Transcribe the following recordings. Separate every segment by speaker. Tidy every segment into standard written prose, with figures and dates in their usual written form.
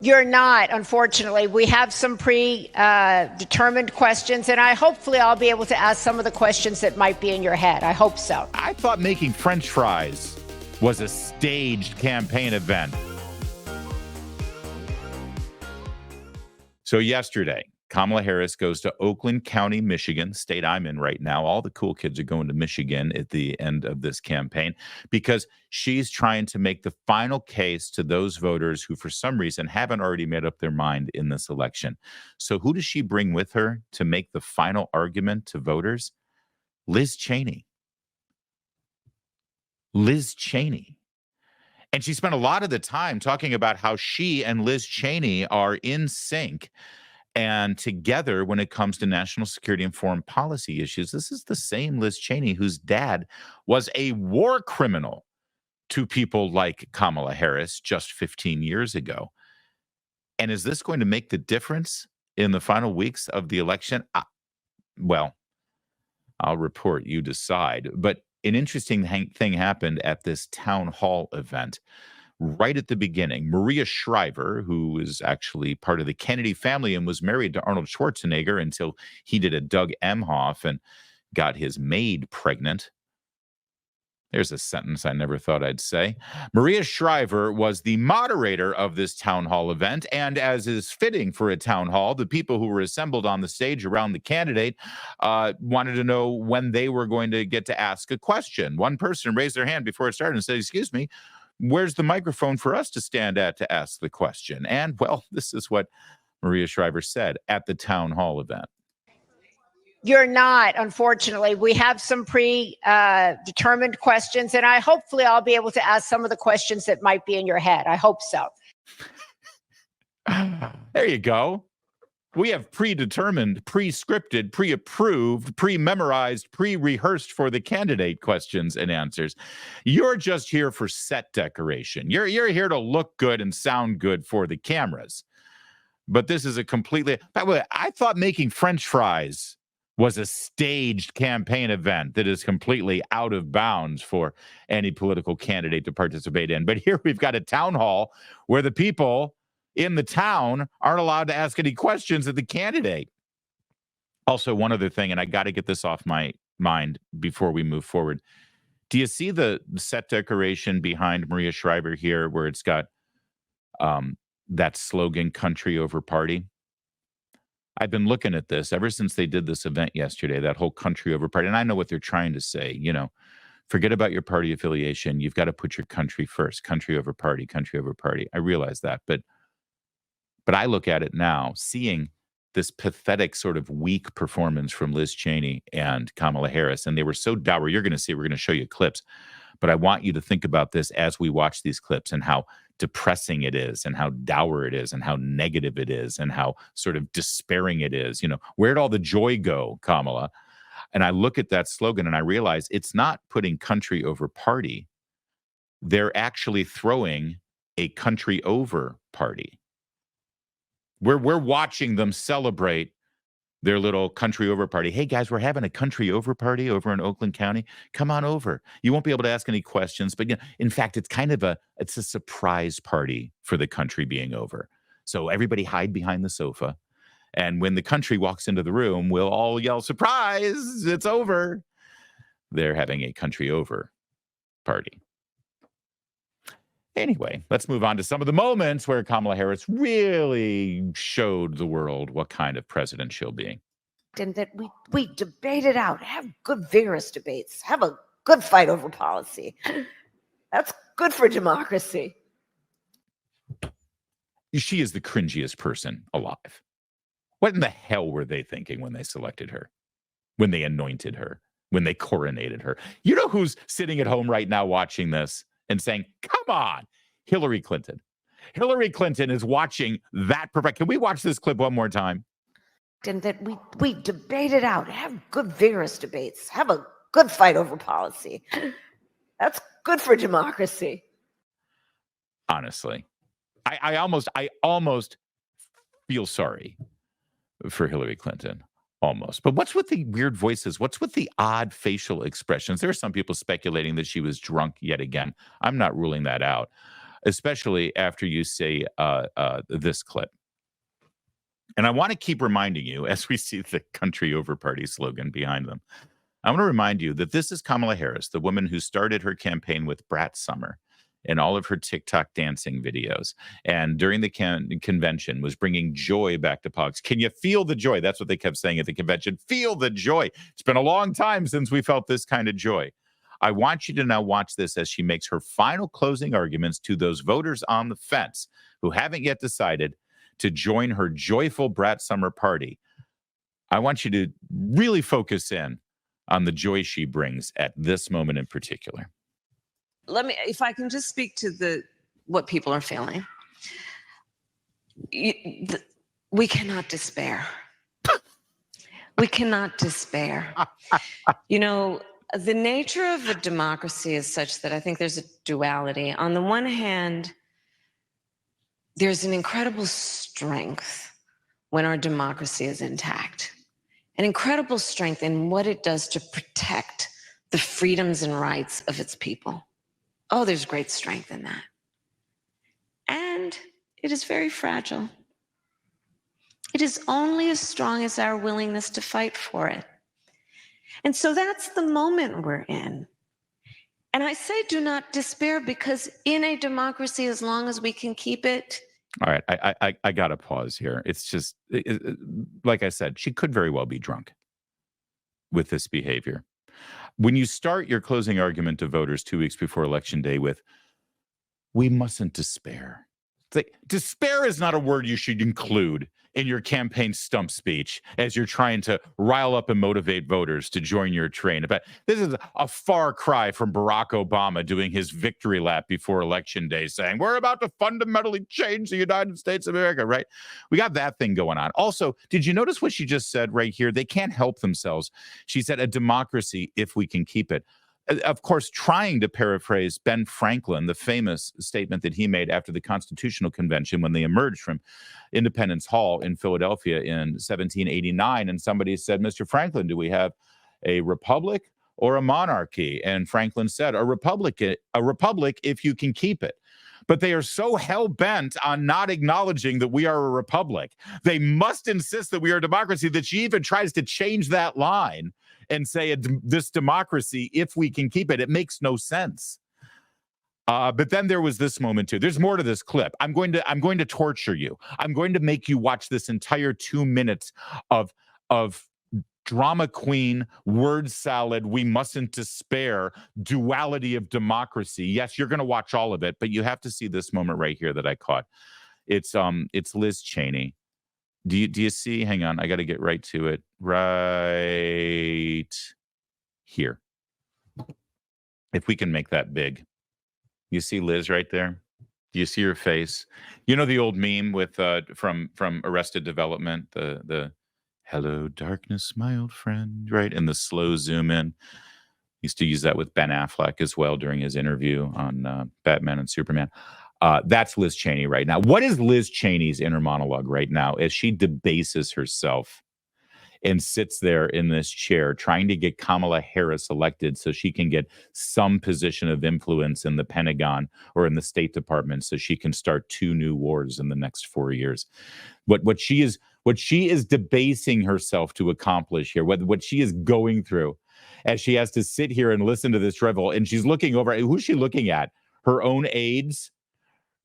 Speaker 1: You're not, unfortunately. We have some predetermined questions, and hopefully I'll be able to ask some of the questions that might be in your head. I hope so.
Speaker 2: I thought making French fries was a staged campaign event. So yesterday, Kamala Harris goes to Oakland County, Michigan, state I'm in right now. All the cool kids are going to Michigan at the end of this campaign because she's trying to make the final case to those voters who, for some reason, haven't already made up their mind in this election. So who does she bring with her to make the final argument to voters? Liz Cheney. Liz Cheney. And she spent a lot of the time talking about how she and Liz Cheney are in sync and together when it comes to national security and foreign policy issues. This is the same Liz Cheney whose dad was a war criminal to people like Kamala Harris just 15 years ago. And is this going to make the difference in the final weeks of the election? Well, I'll report, you decide. But an interesting thing happened at this town hall event. Right at the beginning, Maria Shriver, who is actually part of the Kennedy family and was married to Arnold Schwarzenegger until he did a Doug Emhoff and got his maid pregnant. There's a sentence I never thought I'd say. Maria Shriver was the moderator of this town hall event, and as is fitting for a town hall, the people who were assembled on the stage around the candidate wanted to know when they were going to get to ask a question. One person raised their hand before it started and said, "Excuse me, where's the microphone for us to stand at to ask the question?" And, well, this is what Maria Shriver said at the town hall event.
Speaker 1: You're not, unfortunately. We have some predetermined questions, and hopefully I'll be able to ask some of the questions that might be in your head. I hope so.
Speaker 2: There you go. We have predetermined, pre-scripted, pre-approved, pre-memorized, pre-rehearsed for the candidate questions and answers. You're just here for set decoration. You're here to look good and sound good for the cameras. But this is a completely... By the way, I thought making French fries was a staged campaign event that is completely out of bounds for any political candidate to participate in. But here we've got a town hall where the people in the town aren't allowed to ask any questions of the candidate. Also, one other thing, and I got to get this off my mind before we move forward. Do you see the set decoration behind Maria Shriver here where it's got that slogan, country over party? I've been looking at this ever since they did this event yesterday, that whole country over party. And I know what they're trying to say, forget about your party affiliation. You've got to put your country first, country over party, country over party. I realize that, but I look at it now, seeing this pathetic sort of weak performance from Liz Cheney and Kamala Harris, and they were so dour. You're going to see, we're going to show you clips, but I want you to think about this as we watch these clips and how depressing it is and how dour it is and how negative it is and how sort of despairing it is. Where'd all the joy go, Kamala? And I look at that slogan and I realize it's not putting country over party. They're actually throwing a country over party. We're watching them celebrate their little country over party. Hey, guys, we're having a country over party over in Oakland County. Come on over. You won't be able to ask any questions, but in fact, it's it's a surprise party for the country being over. So everybody hide behind the sofa. And when the country walks into the room, we'll all yell, "Surprise, it's over." They're having a country over party. Anyway, let's move on to some of the moments where Kamala Harris really showed the world what kind of president she'll be.
Speaker 3: And that we debate it out, have good, vigorous debates, have a good fight over policy. That's good for democracy.
Speaker 2: She is the cringiest person alive. What in the hell were they thinking when they selected her, when they anointed her, when they coronated her? You know who's sitting at home right now watching this and saying, "Come on, Hillary Clinton." Hillary Clinton is watching that. Can we watch this clip one more time?
Speaker 3: And that we debate it out, have good, vigorous debates, have a good fight over policy. That's good for democracy.
Speaker 2: Honestly, I almost feel sorry for Hillary Clinton. Almost. But what's with the weird voices? What's with the odd facial expressions? There are some people speculating that she was drunk yet again. I'm not ruling that out. especially after you say this clip. And I want to keep reminding you, as we see the country over party slogan behind them, I want to remind you that this is Kamala Harris, the woman who started her campaign with Brat Summer in all of her TikTok dancing videos. And during the convention was bringing joy back to politics. Can you feel the joy? That's what they kept saying at the convention. Feel the joy. It's been a long time since we felt this kind of joy. I want you to now watch this as she makes her final closing arguments to those voters on the fence who haven't yet decided to join her joyful Brat Summer party. I want you to really focus in on the joy she brings at this moment in particular.
Speaker 4: If I can just speak to what people are feeling. We cannot despair. We cannot despair. The nature of a democracy is such that I think there's a duality. On the one hand, there's an incredible strength when our democracy is intact, an incredible strength in what it does to protect the freedoms and rights of its people. Oh, there's great strength in that. And it is very fragile. It is only as strong as our willingness to fight for it. And so that's the moment we're in. And I say do not despair, because in a democracy, as long as we can keep it.
Speaker 2: All right, I got to pause here. It's just, like I said, she could very well be drunk with this behavior. When you start your closing argument to voters 2 weeks before Election Day with, we mustn't despair. It's like, despair is not a word you should include in your campaign stump speech as you're trying to rile up and motivate voters to join your train. But this is a far cry from Barack Obama doing his victory lap before Election Day saying, we're about to fundamentally change the United States of America, right? We got that thing going on. Also, did you notice what she just said right here? They can't help themselves. She said, a democracy if we can keep it. Of course, trying to paraphrase Ben Franklin, the famous statement that he made after the Constitutional Convention when they emerged from Independence Hall in Philadelphia in 1789. And somebody said, Mr. Franklin, do we have a republic or a monarchy? And Franklin said, a republic if you can keep it. But they are so hell-bent on not acknowledging that we are a republic. They must insist that we are a democracy that she even tries to change that line and say this democracy, if we can keep it. It makes no sense. But then there was this moment too. There's more to this clip. I'm going to torture you. I'm going to make you watch this entire 2 minutes of drama queen, word salad, we mustn't despair, duality of democracy. Yes, you're going to watch all of it, but you have to see this moment right here that I caught. It's Liz Cheney. Do you see? Hang on, I got to get right to it. Right here. If we can make that big. You see Liz right there? Do you see her face? You know the old meme with from Arrested Development, the hello darkness, my old friend, right? And the slow zoom in. Used to use that with Ben Affleck as well during his interview on Batman and Superman. That's Liz Cheney right now. What is Liz Cheney's inner monologue right now as she debases herself and sits there in this chair trying to get Kamala Harris elected so she can get some position of influence in the Pentagon or in the State Department so she can start 2 new wars in the next 4 years? What she is debasing herself to accomplish here, what she is going through as she has to sit here and listen to this revel, and she's looking over, who's she looking at? Her own aides?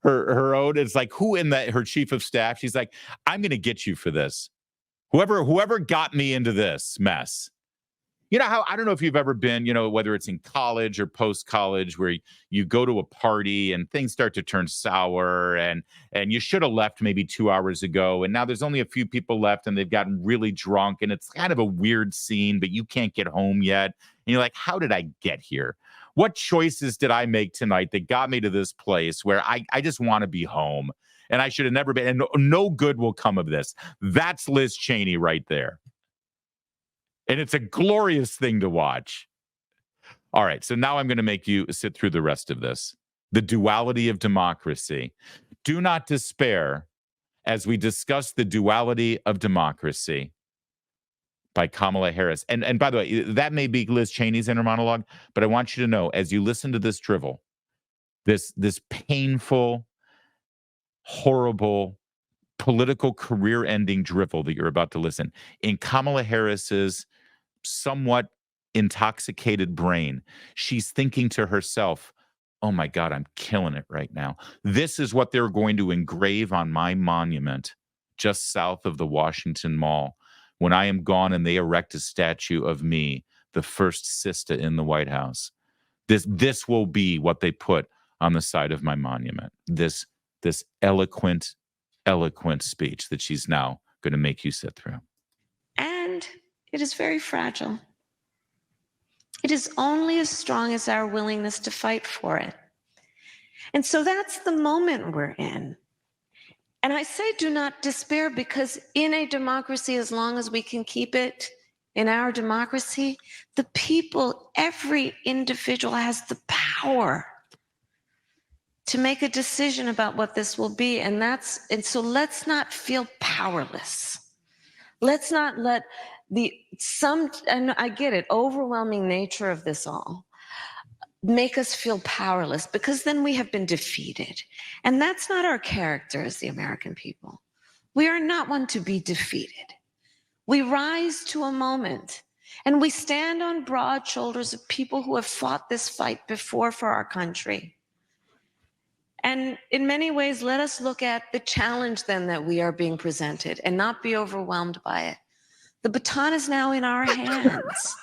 Speaker 2: Her own, it's like, who in her chief of staff? She's like, I'm going to get you for this. Whoever got me into this mess. You know how, I don't know if you've ever been, whether it's in college or post-college, where you go to a party and things start to turn sour and you should have left maybe 2 hours ago. And now there's only a few people left and they've gotten really drunk and it's kind of a weird scene, but you can't get home yet. And you're like, how did I get here? What choices did I make tonight that got me to this place where I just want to be home and I should have never been, and no good will come of this. That's Liz Cheney right there. And it's a glorious thing to watch. All right, so now I'm going to make you sit through the rest of this. The duality of democracy. Do not despair as we discuss the duality of democracy by Kamala Harris. And by the way, that may be Liz Cheney's inner monologue, but I want you to know, as you listen to this drivel, This painful, horrible, political career-ending drivel that you're about to listen in Kamala Harris's somewhat intoxicated brain. She's thinking to herself, oh my God, I'm killing it right now. This is what they're going to engrave on my monument just south of the Washington Mall when I am gone and they erect a statue of me, the first sister in the White House. This will be what they put on the side of my monument. This eloquent speech that she's now going to make you sit through.
Speaker 4: And it is very fragile. It is only as strong as our willingness to fight for it. And so that's the moment we're in. And I say do not despair, because in a democracy, as long as we can keep it in our democracy, the people, every individual has the power to make a decision about what this will be. And so let's not feel powerless. Let's not let and I get it, overwhelming nature of this all make us feel powerless, because then we have been defeated. And that's not our character as the American people. We are not one to be defeated. We rise to a moment and we stand on broad shoulders of people who have fought this fight before for our country. And in many ways, let us look at the challenge then that we are being presented and not be overwhelmed by it. The baton is now in our hands.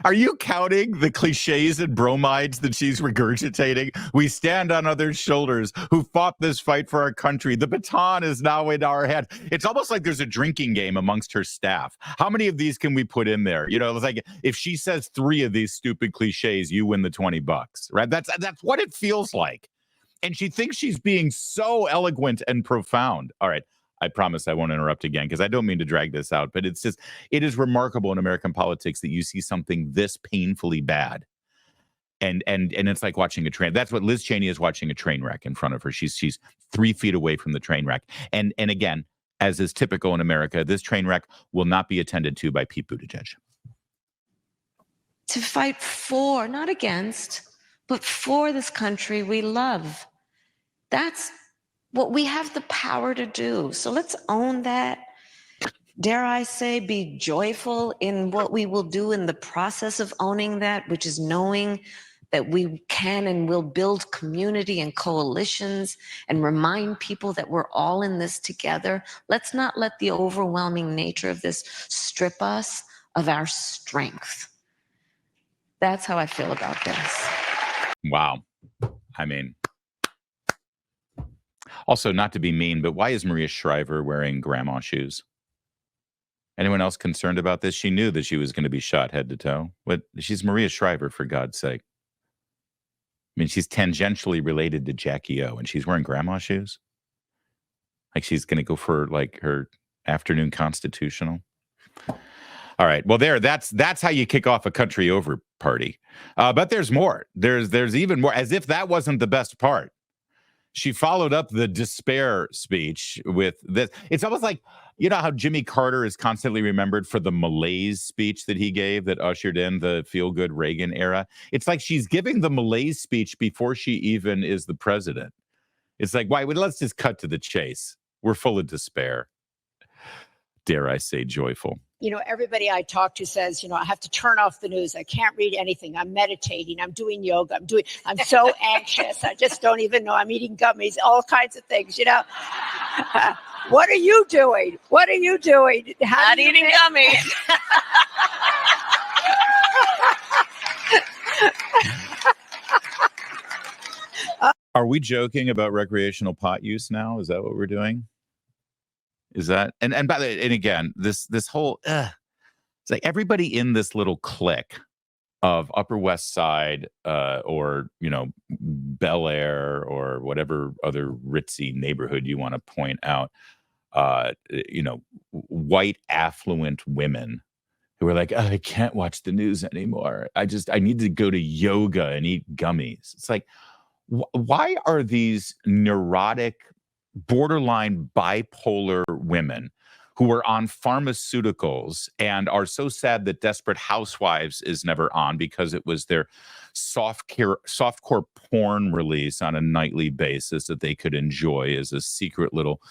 Speaker 2: Are you counting the cliches and bromides that she's regurgitating? We stand on others' shoulders who fought this fight for our country. The baton is now in our hand. It's almost like there's a drinking game amongst her staff. How many of these can we put in there? You know, it's like if she says 3 of these stupid cliches, you win the $20, right? That's what it feels like. And she thinks she's being so eloquent and profound. All right. I promise I won't interrupt again, because I don't mean to drag this out, but it is remarkable in American politics that you see something this painfully bad. And it's like watching a train. That's what Liz Cheney is watching, a train wreck in front of her. She's 3 feet away from the train wreck. And again, as is typical in America, this train wreck will not be attended to by Pete Buttigieg.
Speaker 4: To fight for, not against, but for this country we love. That's what we have the power to do. So let's own that. Dare I say, be joyful in what we will do in the process of owning that, which is knowing that we can and will build community and coalitions and remind people that we're all in this together. Let's not let the overwhelming nature of this strip us of our strength. That's how I feel about this.
Speaker 2: Wow. I mean, also, not to be mean, but why is Maria Shriver wearing grandma shoes? Anyone else concerned about this? She knew that she was going to be shot head to toe. But she's Maria Shriver, for God's sake. I mean, she's tangentially related to Jackie O, and she's wearing grandma shoes? Like she's going to go for like her afternoon constitutional? All right. Well, that's how you kick off a country over party. But there's more. There's even more, as if that wasn't the best part. She followed up the despair speech with this. It's almost like, you know how Jimmy Carter is constantly remembered for the malaise speech that he gave that ushered in the feel-good Reagan era? It's like she's giving the malaise speech before she even is the president. It's like, why? Let's just cut to the chase. We're full of despair. Dare I say joyful.
Speaker 1: You know, everybody I talk to says, you know, I have to turn off the news. I can't read anything. I'm meditating. I'm doing yoga. I'm so anxious. I just don't even know. I'm eating gummies, all kinds of things, you know. What are you doing? What are you doing?
Speaker 3: Not eating gummies.
Speaker 2: Are we joking about recreational pot use now? Is that what we're doing? Is that and by the way, and again, this whole it's like everybody in this little clique of Upper West Side or you know Bel Air or whatever other ritzy neighborhood you want to point out, you know, white affluent women who are like, oh, I can't watch the news anymore. I need to go to yoga and eat gummies. It's like, why are these neurotic, borderline bipolar women who are on pharmaceuticals and are so sad that Desperate Housewives is never on because it was their softcore porn release on a nightly basis that they could enjoy as a secret little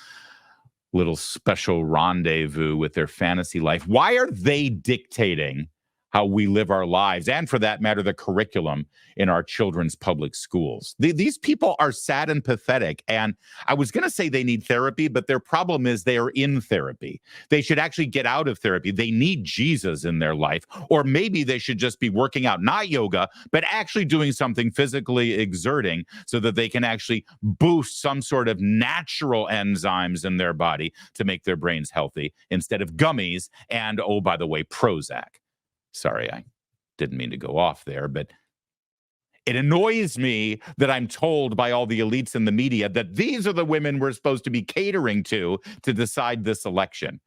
Speaker 2: special rendezvous with their fantasy life. Why are they dictating how we live our lives, and for that matter, the curriculum in our children's public schools? These people are sad and pathetic. And I was going to say they need therapy, but their problem is they are in therapy. They should actually get out of therapy. They need Jesus in their life. Or maybe they should just be working out, not yoga, but actually doing something physically exerting so that they can actually boost some sort of natural enzymes in their body to make their brains healthy instead of gummies and, oh, by the way, Prozac. Sorry, I didn't mean to go off there, but it annoys me that I'm told by all the elites in the media that these are the women we're supposed to be catering to decide this election.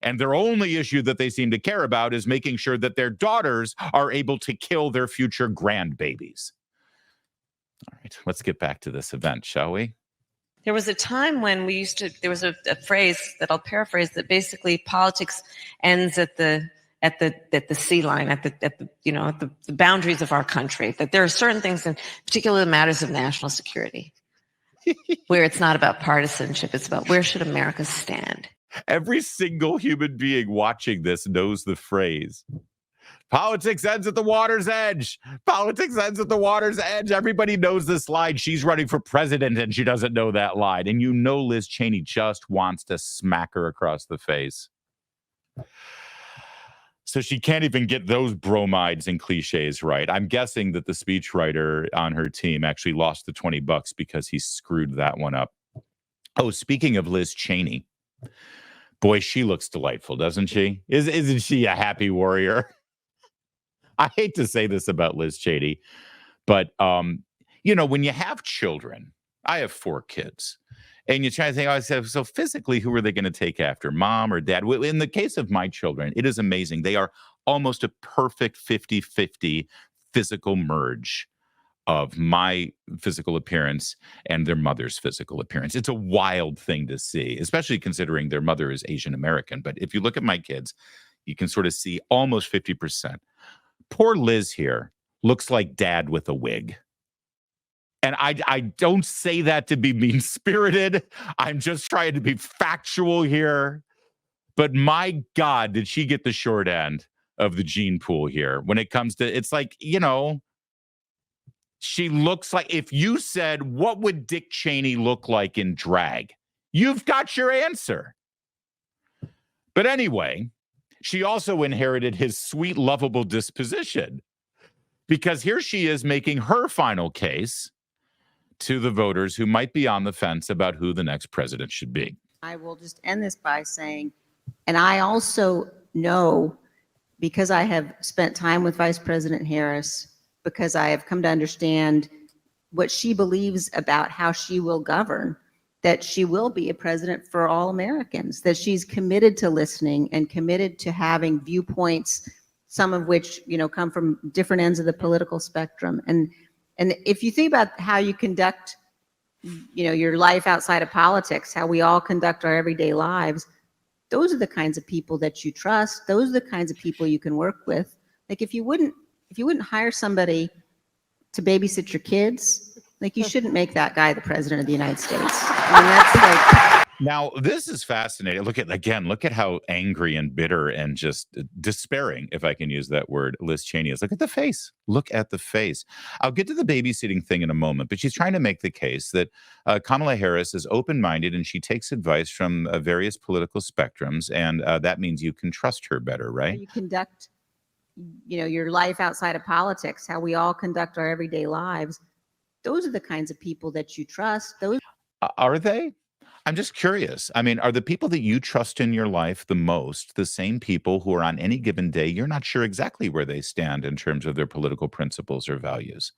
Speaker 2: And their only issue that they seem to care about is making sure that their daughters are able to kill their future grandbabies. All right, let's get back to this event, shall we?
Speaker 4: There was a time when there was a phrase that I'll paraphrase that basically politics ends at the sea line, at the boundaries of our country, that there are certain things, in particular the matters of national security, where it's not about partisanship, it's about where should America stand.
Speaker 2: Every single human being watching this knows the phrase. Politics ends at the water's edge. Politics ends at the water's edge. Everybody knows this line. She's running for president and she doesn't know that line. And you know Liz Cheney just wants to smack her across the face. So she can't even get those bromides and cliches right. I'm guessing that the speechwriter on her team actually lost the $20 because he screwed that one up. Oh, speaking of Liz Cheney, boy, she looks delightful, doesn't she? Isn't she a happy warrior? I hate to say this about Liz Cheney, but when you have children, I have 4 kids. And you try to think, so physically, who are they going to take after, mom or dad? In the case of my children, it is amazing. They are almost a perfect 50-50 physical merge of my physical appearance and their mother's physical appearance. It's a wild thing to see, especially considering their mother is Asian American. But if you look at my kids, you can sort of see almost 50%. Poor Liz here looks like dad with a wig. And I don't say that to be mean-spirited. I'm just trying to be factual here. But my God, did she get the short end of the gene pool here when it comes to, it's like, she looks like, if you said, what would Dick Cheney look like in drag? You've got your answer. But anyway, she also inherited his sweet, lovable disposition, because here she is making her final case to the voters who might be on the fence about who the next president should be.
Speaker 5: I will just end this by saying, and I also know, because I have spent time with Vice President Harris, because I have come to understand what she believes about how she will govern, that she will be a president for all Americans, that she's committed to listening and committed to having viewpoints, some of which, come from different ends of the political spectrum. And if you think about how you conduct, your life outside of politics, how we all conduct our everyday lives, those are the kinds of people that you trust. Those are the kinds of people you can work with. Like if you wouldn't hire somebody to babysit your kids, like you shouldn't make that guy the president of the United States. That's like.
Speaker 2: Now, this is fascinating. Look at how angry and bitter and just despairing, if I can use that word, Liz Cheney is. Look at the face. Look at the face. I'll get to the babysitting thing in a moment, but she's trying to make the case that Kamala Harris is open-minded and she takes advice from various political spectrums, and that means you can trust her better, right?
Speaker 5: You conduct, your life outside of politics, how we all conduct our everyday lives. Those are the kinds of people that you trust. Those
Speaker 2: are they? I'm just curious. I mean, are the people that you trust in your life the most the same people who are on any given day, you're not sure exactly where they stand in terms of their political principles or values?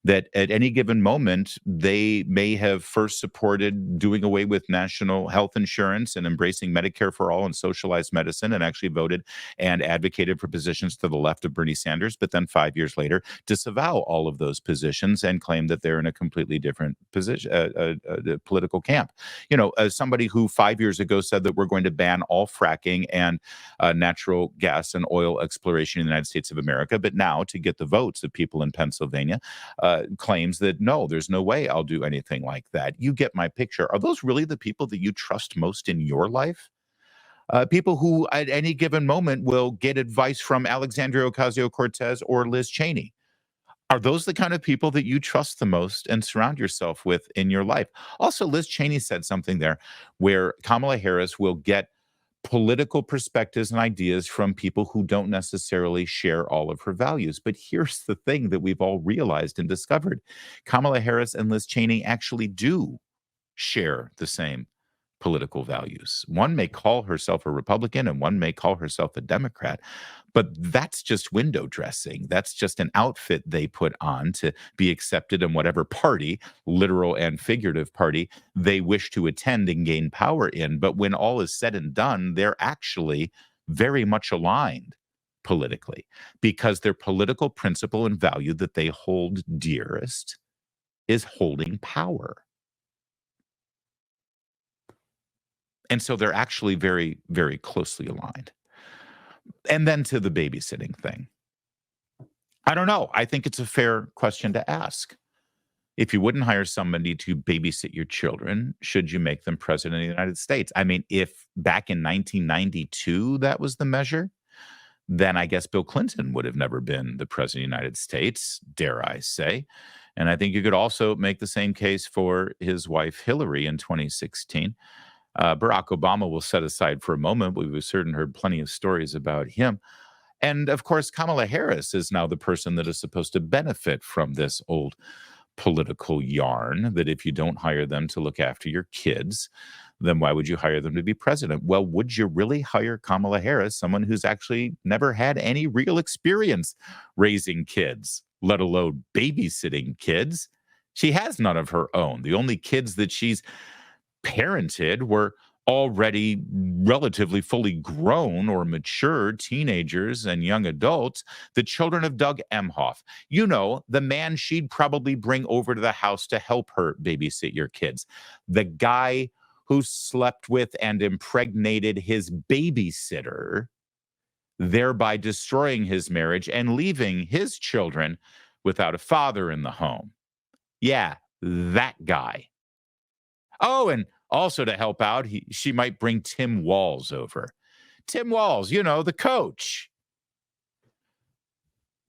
Speaker 2: that at any given moment, they may have first supported doing away with national health insurance and embracing Medicare for all and socialized medicine, and actually voted and advocated for positions to the left of Bernie Sanders, but then 5 years later disavow all of those positions and claim that they're in a completely different position, political camp. You know, as somebody who 5 years ago said that we're going to ban all fracking and natural gas and oil exploration in the United States of America, but now to get the votes of people in Pennsylvania, claims that, no, there's no way I'll do anything like that. You get my picture. Are those really the people that you trust most in your life? People who at any given moment will get advice from Alexandria Ocasio-Cortez or Liz Cheney. Are those the kind of people that you trust the most and surround yourself with in your life? Also, Liz Cheney said something there where Kamala Harris will get political perspectives and ideas from people who don't necessarily share all of her values. But here's the thing that we've all realized and discovered. Kamala Harris and Liz Cheney actually do share the same political values. One may call herself a Republican and one may call herself a Democrat, but that's just window dressing. That's just an outfit they put on to be accepted in whatever party, literal and figurative party, they wish to attend and gain power in. But when all is said and done, they're actually very much aligned politically, because their political principle and value that they hold dearest is holding power. And so they're actually very, very closely aligned. And then to the babysitting thing. I don't know. I think it's a fair question to ask. If you wouldn't hire somebody to babysit your children, should you make them president of the United States? I mean, if back in 1992 that was the measure, then I guess Bill Clinton would have never been the president of the United States, dare I say. And I think you could also make the same case for his wife, Hillary, in 2016. Barack Obama will set aside for a moment, but we've certainly heard plenty of stories about him. And of course, Kamala Harris is now the person that is supposed to benefit from this old political yarn that if you don't hire them to look after your kids, then why would you hire them to be president? Well, would you really hire Kamala Harris, someone who's actually never had any real experience raising kids, let alone babysitting kids? She has none of her own. The only kids that she's parented were already relatively fully grown or mature teenagers and young adults, the children of Doug Emhoff. You know, the man she'd probably bring over to the house to help her babysit your kids. The guy who slept with and impregnated his babysitter, thereby destroying his marriage and leaving his children without a father in the home. Yeah, that guy. Oh, and also to help out, she might bring Tim Walz over. Tim Walz, you know, the coach.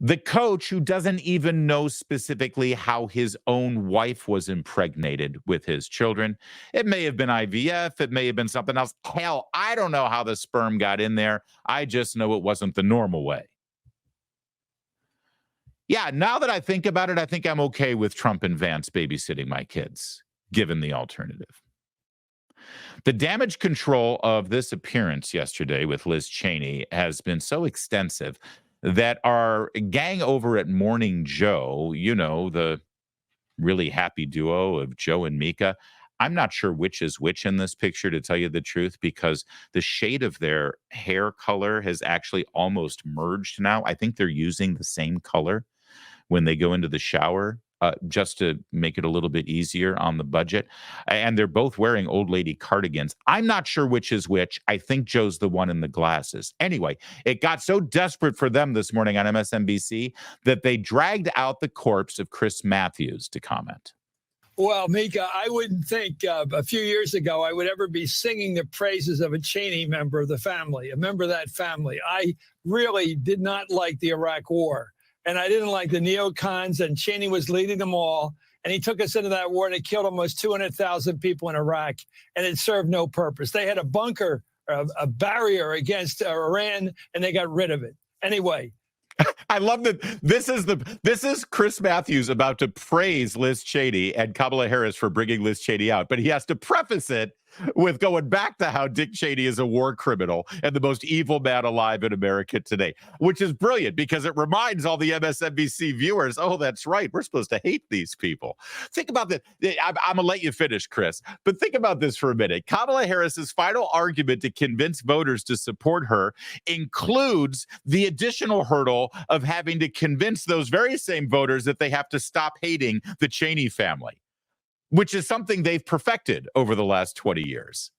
Speaker 2: The coach who doesn't even know specifically how his own wife was impregnated with his children. It may have been IVF. It may have been something else. Hell, I don't know how the sperm got in there. I just know it wasn't the normal way. Yeah, now that I think about it, I think I'm okay with Trump and Vance babysitting my kids, given the alternative. The damage control of this appearance yesterday with Liz Cheney has been so extensive that our gang over at Morning Joe, you know, the really happy duo of Joe and Mika, I'm not sure which is which in this picture, to tell you the truth, because the shade of their hair color has actually almost merged now. I think they're using the same color when they go into the shower, just to make it a little bit easier on the budget. And they're both wearing old lady cardigans. I'm not sure which is which. I think Joe's the one in the glasses. Anyway, it got so desperate for them this morning on MSNBC that they dragged out the corpse of Chris Matthews to comment.
Speaker 6: Well, Mika, I wouldn't think a few years ago I would ever be singing the praises of a Cheney member of the family, a member of that family. I really did not like the Iraq War. And I didn't like the neocons, and Cheney was leading them all. And he took us into that war, and it killed almost 200,000 people in Iraq, and it served no purpose. They had a bunker, a barrier against Iran, and they got rid of it. Anyway.
Speaker 2: I love that this is Chris Matthews about to praise Liz Cheney and Kamala Harris for bringing Liz Cheney out, but he has to preface it with going back to how Dick Cheney is a war criminal and the most evil man alive in America today, which is brilliant because it reminds all the MSNBC viewers, oh, that's right, we're supposed to hate these people. Think about that. I'm going to let you finish, Chris, but think about this for a minute. Kamala Harris's final argument to convince voters to support her includes the additional hurdle of having to convince those very same voters that they have to stop hating the Cheney family, which is something they've perfected over the last 20 years.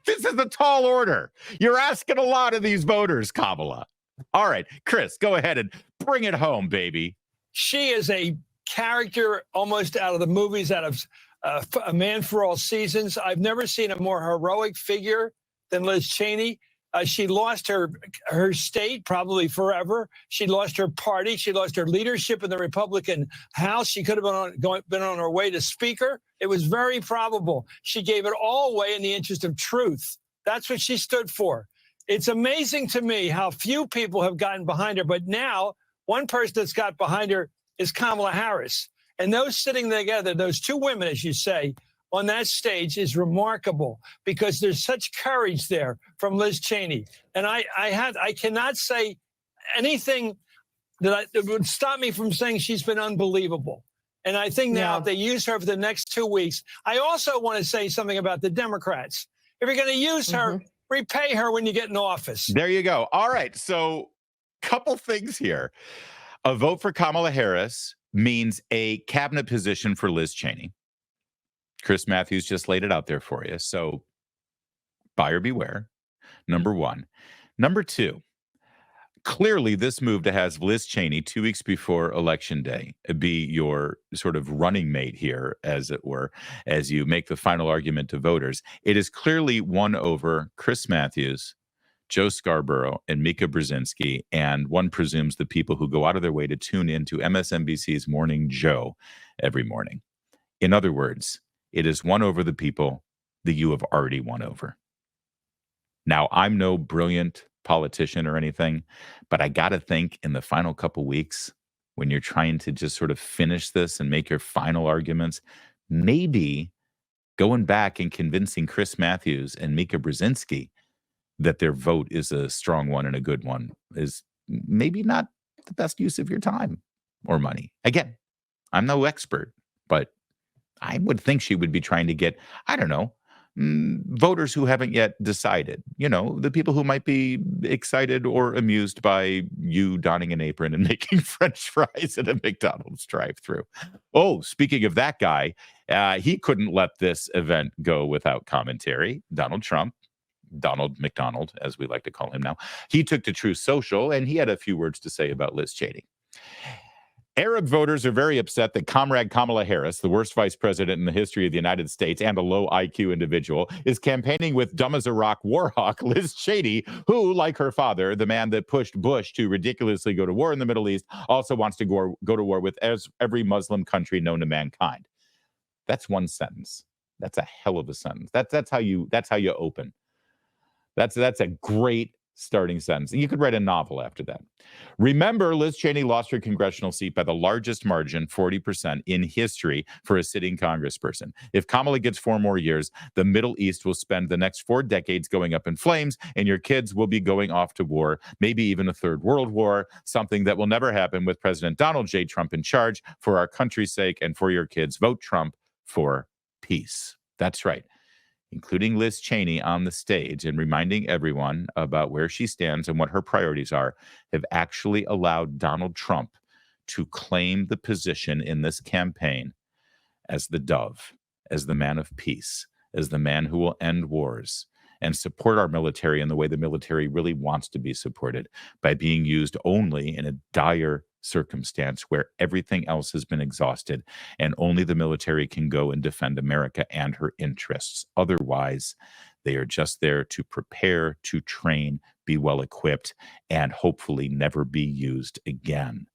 Speaker 2: This is a tall order. You're asking a lot of these voters, Kamala. All right, Chris, go ahead and bring it home, baby.
Speaker 6: She is a character almost out of the movies, out of A Man for All Seasons. I've never seen a more heroic figure than Liz Cheney. She lost her state probably forever. She lost her party. She lost her leadership in the Republican House. She could have been on her way to Speaker. It was very probable. She gave it all away in the interest of truth. That's what she stood for. It's amazing to me how few people have gotten behind her. But now one person that's got behind her is Kamala Harris. And those sitting together, those two women, as you say, on that stage is remarkable because there's such courage there from Liz Cheney. And I cannot say anything that would stop me from saying she's been unbelievable. And I think now if they use her for the next 2 weeks, I also want to say something about the Democrats. If you're going to use her, repay her when you get in office.
Speaker 2: There you go. All right. So couple things here. A vote for Kamala Harris means a cabinet position for Liz Cheney. Chris Matthews just laid it out there for you. So buyer beware, number one. Number two, clearly this move to have Liz Cheney 2 weeks before Election Day be your sort of running mate here, as it were, as you make the final argument to voters, it is clearly won over Chris Matthews, Joe Scarborough, and Mika Brzezinski, and one presumes the people who go out of their way to tune into MSNBC's Morning Joe every morning. In other words, it is won over the people that you have already won over. Now, I'm no brilliant politician or anything, but I got to think in the final couple weeks, when you're trying to just sort of finish this and make your final arguments, maybe going back and convincing Chris Matthews and Mika Brzezinski that their vote is a strong one and a good one is maybe not the best use of your time or money. Again, I'm no expert, but I would think she would be trying to get, I don't know, voters who haven't yet decided, you know, the people who might be excited or amused by you donning an apron and making French fries at a McDonald's drive-thru. Oh, speaking of that guy, he couldn't let this event go without commentary. Donald Trump, Donald McDonald, as we like to call him now, he took to Truth Social and he had a few words to say about Liz Cheney. Arab voters are very upset that Comrade Kamala Harris, the worst vice president in the history of the United States and a low IQ individual, is campaigning with dumb as a rock war hawk Liz Cheney, who, like her father, the man that pushed Bush to ridiculously go to war in the Middle East, also wants to go to war with every Muslim country known to mankind. That's one sentence. That's a hell of a sentence. That's how you open. That's a great starting sentence. And you could write a novel after that. Remember, Liz Cheney lost her congressional seat by the largest margin, 40%, in history for a sitting congressperson. If Kamala gets 4 more years, the Middle East will spend the next 4 decades going up in flames, and your kids will be going off to war, maybe even a third world war, something that will never happen with President Donald J. Trump in charge. For our country's sake and for your kids, vote Trump for peace. That's right. Including Liz Cheney on the stage and reminding everyone about where she stands and what her priorities are, have actually allowed Donald Trump to claim the position in this campaign as the dove, as the man of peace, as the man who will end wars and support our military in the way the military really wants to be supported, by being used only in a dire circumstance where everything else has been exhausted and only the military can go and defend America and her interests. Otherwise, they are just there to prepare, to train, be well equipped, and hopefully never be used again.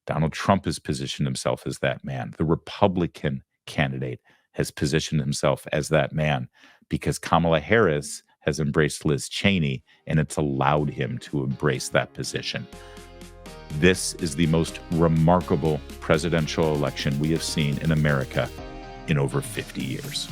Speaker 2: Donald Trump has positioned himself as that man. The Republican candidate has positioned himself as that man because Kamala Harris has embraced Liz Cheney, and it's allowed him to embrace that position. This is the most remarkable presidential election we have seen in America in over 50 years.